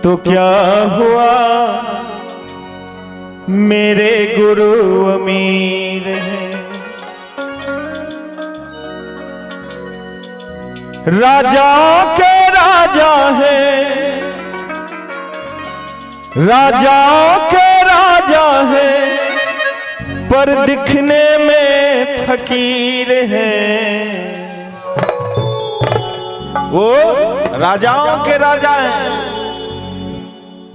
तो क्या हुआ मेरे गुरु अमीर है। राजा के राजा है, राजा के राजा है, पर दिखने में फकीर है। वो राजाओं के राजा है,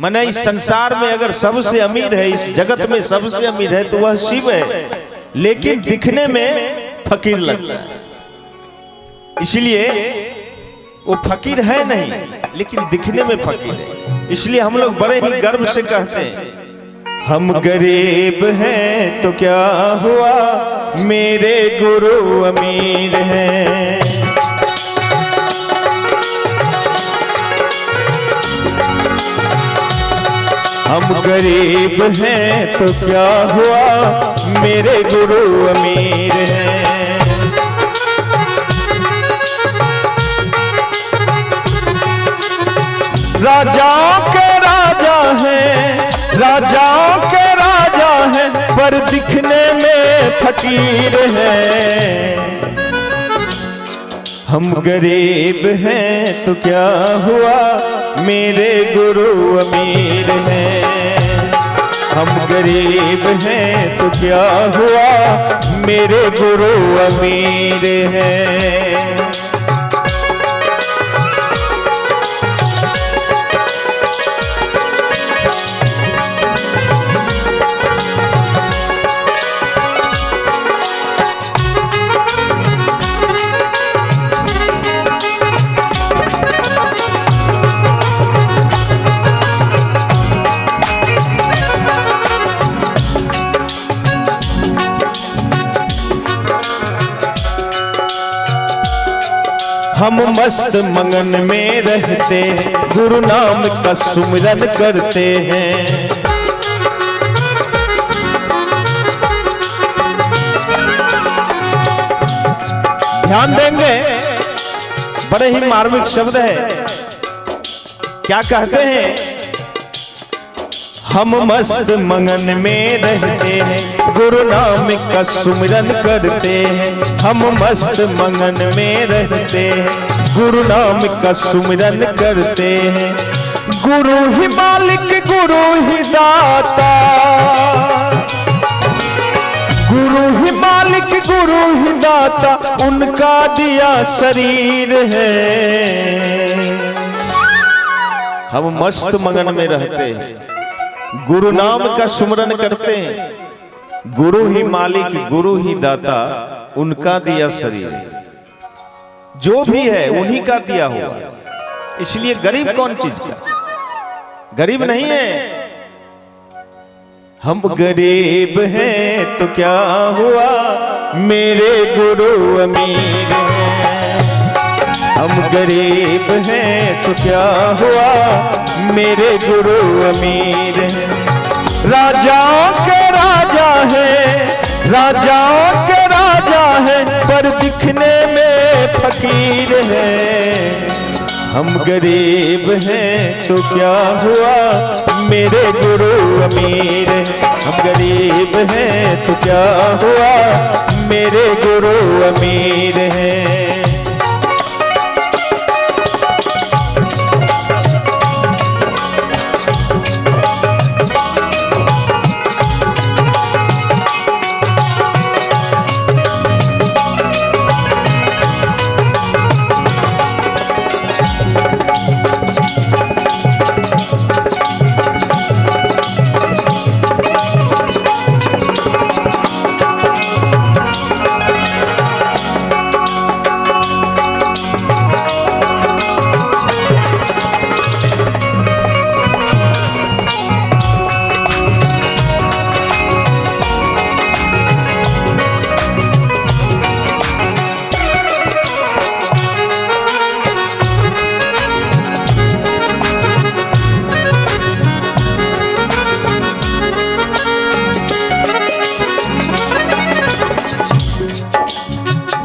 माने इस संसार में अगर सबसे अमीर है, इस जगत में सबसे अमीर है तो वह शिव है, लेकिन दिखने में फकीर लगता है। इसलिए वो फकीर है नहीं, लेकिन दिखने में फकीर है। इसलिए हम लोग बड़े ही गर्व से कहते हैं हम गरीब हैं तो क्या हुआ मेरे गुरु अमीर हैं। हम गरीब हैं तो क्या हुआ मेरे गुरु अमीर हैं। राजाओं के राजा हैं, राजाओं के राजा हैं, पर दिखने में फकीर हैं। हम गरीब हैं तो क्या हुआ मेरे गुरु अमीर हैं। हम गरीब हैं तो क्या हुआ मेरे गुरु अमीर हैं। हम मस्त मंगन में रहते, गुरु नाम का सुमिरन करते हैं। ध्यान देंगे, बड़े ही मार्मिक शब्द है। क्या कहते हैं? हम मस्त मंगन में रहते हैं, गुरु नाम का सुमिरन करते हैं। हम मस्त मंगन में रहते हैं, गुरु नाम का सुमिरन करते हैं। गुरु ही मालिक, गुरु ही दाता, गुरु ही मालिक, गुरु ही दाता, उनका दिया शरीर है। हम मस्त मगन में रहते हैं, गुरु नाम का सुमरन करते हैं। गुरु ही मालिक, गुरु ही दाता, उनका दिया शरीर। जो भी है उन्हीं का दिया हुआ। इसलिए गरीब कौन चीज का? गरीब नहीं है। हम गरीब हैं तो क्या हुआ मेरे गुरु अमीर हैं। हम गरीब हैं तो क्या हुआ मेरे गुरु अमीर हैं। राजाओं के राजा हैं, राजाओं के राजा हैं, पर दिखने में फकीर हैं। हम गरीब हैं तो क्या हुआ मेरे गुरु अमीर हैं। हम गरीब हैं तो क्या हुआ मेरे गुरु अमीर हैं।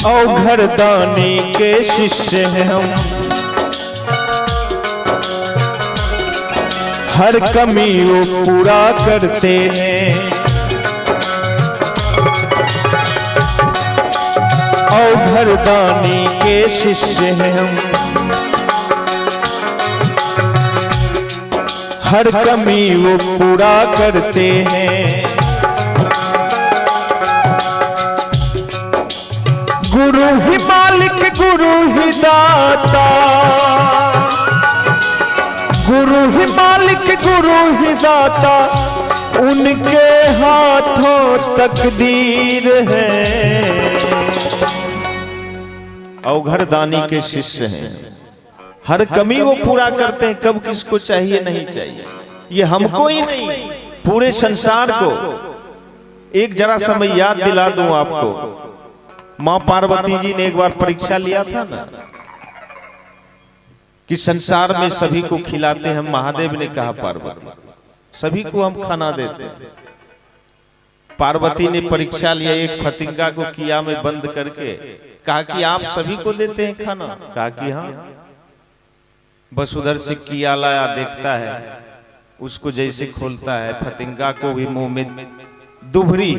औघरदानी के शिष्य हैं हम, हर कमी वो पूरा करते हैं। अवघड़ दानी के शिष्य हैं हम, हर कमी वो पूरा करते हैं। गुरु ही मालिक गुरु ही दाता, गुरु ही मालिक गुरु ही दाता, उनके हाथों तकदीर है। अवघड़ दानी के शिष्य हैं, हर कमी वो पूरा करते हैं। कब किसको चाहिए नहीं चाहिए, ये हमको ही नहीं पूरे संसार को। एक जरा सा मैं याद दिला दूं आपको, मां पार्वती जी ने एक बार परीक्षा लिया था ना कि संसार में सभी को खिलाते हैं। महादेव ने कहा पार्वती सभी को हम खाना देते हैं। पार्वती ने परीक्षा लिया, एक फतिंगा को किया में बंद करके कहा कि आप सभी को देते हैं खाना? कहा कि हाँ। बस उधर से किया लाया, देखता है, उसको जैसे खोलता है फतिंगा को भी मुंह में दुभरी।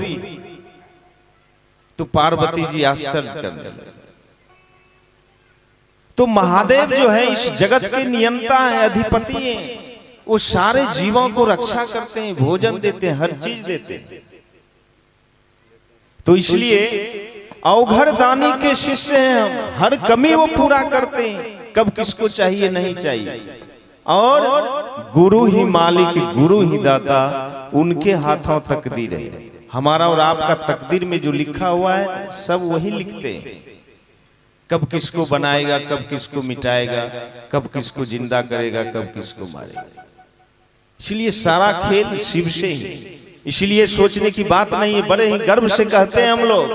तो पार्वती जी आश्चर्य करने लगे। तो महादेव जो है इस जगत के नियंता है, अधिपति हैं। वो सारे जीवों को रक्षा करते हैं, भोजन देते हैं, हर चीज देते हैं। तो इसलिए अवघड़ दानी के शिष्य हैं हम, हर कमी वो पूरा करते हैं। कब किसको चाहिए नहीं चाहिए। और गुरु ही मालिक गुरु ही दाता, उनके हाथों तकदीर है। हमारा और आपका तकदीर में जो लिखा हुआ है सब वही लिखते हैं। कब किसको बनाएगा, कब किसको मिटाएगा, कब किसको जिंदा करेगा, कब किसको मारेगा। इसलिए सारा खेल शिव से ही। इसलिए सोचने की बात नहीं है, बड़े ही गर्व से कहते हैं हम लोग,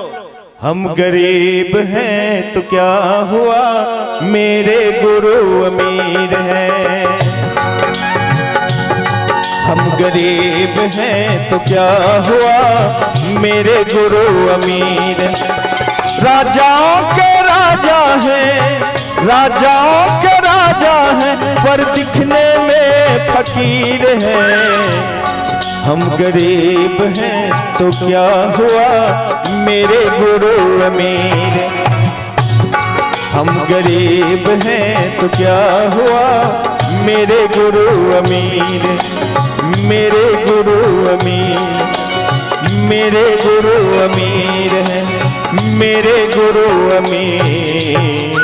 हम गरीब हैं तो क्या हुआ, मेरे गुरु अमीर हैं। हम गरीब हैं तो क्या हुआ, मेरे गुरु अमीर। राजाओं के राजा हैं, राजाओं के राजा हैं, पर दिखने में फकीर हैं। हम गरीब हैं तो क्या हुआ, मेरे गुरु अमीर। हम गरीब हैं तो क्या हुआ, मेरे गुरु अमीर। मेरे गुरु अमीर, मेरे गुरु अमीर हैं, मेरे गुरु अमीर।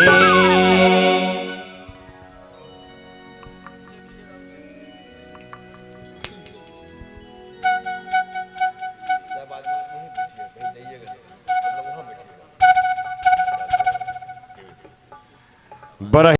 बड़ा